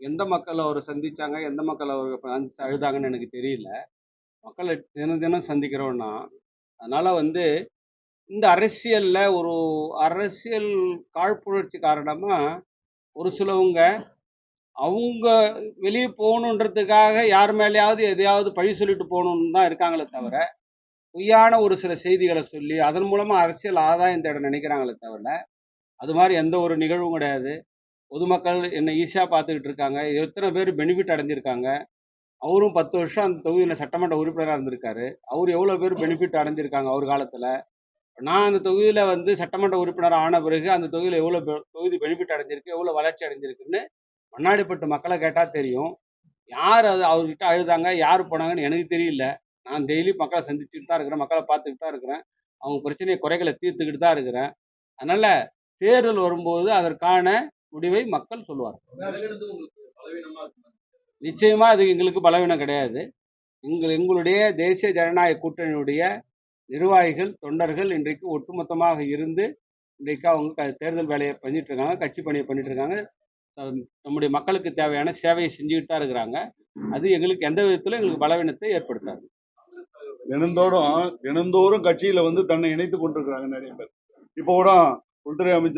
எந்த மக்கள் அவர சந்திச்சாங்க, எந்த மக்கள் அவர அழுதாங்கன்னு எனக்கு தெரியல. மக்கள தினம் தினம் சந்திக்கிறோம் நான். அதனால இந்த அரசியல்ல ஒரு அரசியல் காழ்ப்புணர்ச்சி காரணமா, ஒரு சிலவங்க அவுங்க வெளிய போகணுன்றதுக்காக யார் மேலயாவது எதையாவது பழி சொல்லிட்டு போணும்னு தான் இருக்காங்களே தவிர, பொய்யான ஒரு சில செய்திகள சொல்லி, அதன் மூலமா அரசியல் ஆதாயம் தேட நினைக்கிறாங்களே தவிர, அது மாரி எந்த ஒரு நிகழ்வும் கிடையாது. பொதுமக்கள் என்ன ஈஸியா பார்த்துக்கிட்டு இருக்காங்க. எத்தன பேர் பெனிஃபிட் அடைஞ்சிருக்காங்க. அவரும் 10 வருஷம் அந்த தொகுதியில சட்டமன்ற உறுப்பினரா இருந்திருக்காரு. அவரு எவ்வளோ பேர் பெனிஃபிட் அடைஞ்சிருக்காங்க அவர் காலத்துல. நான் அந்த தொகுதியில சட்டமன்ற உறுப்பினர் ஆன பிறகு, அந்த தொகுதியில எவ்வளோ தொகுதி பெனிஃபிட் அடைஞ்சிருக்கு, எவ்வளோ வளர்ச்சி அடைஞ்சிருக்குன்னு மண்ணாடிப்பட்டு மக்கள கேட்டா தெரியும். யார் அது அவர்கிட்ட அழுதாங்க, யார் போனாங்கன்னு எனக்கு தெரியல. நான் டெய்லி மக்கள சந்திச்சுட்டு தான் இருக்கிறேன். மக்கள பார்த்துக்கிட்டு தான் இருக்கிறேன். அவங்க பிரச்சனை குறைகள தீர்த்துக்கிட்டு தான் இருக்கிறேன். அதனால தேர்தல் வரும்போது அதற்கான முடிவை மக்கள் சொல்லுவார்கள். நிச்சயமா அது எங்களுக்கு பலவீனம் கிடையாது. எங்களுடைய தேசிய ஜனநாயக கூட்டணியுடைய நிர்வாகிகள், தொண்டர்கள் இன்றைக்கு ஒட்டுமொத்தமாக இருந்து, இன்றைக்கு அவங்க தேர்தல் வேலைய பண்ணிட்டு இருக்காங்க. கட்சி பணிய பண்ணிட்டு இருக்காங்க. நம்முடைய மக்களுக்கு தேவையான சேவைய செஞ்சுகிட்டு தான் இருக்கிறாங்க. அது எங்களுக்கு எந்த விதத்திலும் எங்களுக்கு பலவீனத்தை ஏற்படுத்தாது. தினந்தோறும் கட்சியில தன்னை இணைத்துக் கொண்டிருக்கிறாங்க நிறைய பேர். இப்போ கூட உள்துறை அமைச்சர்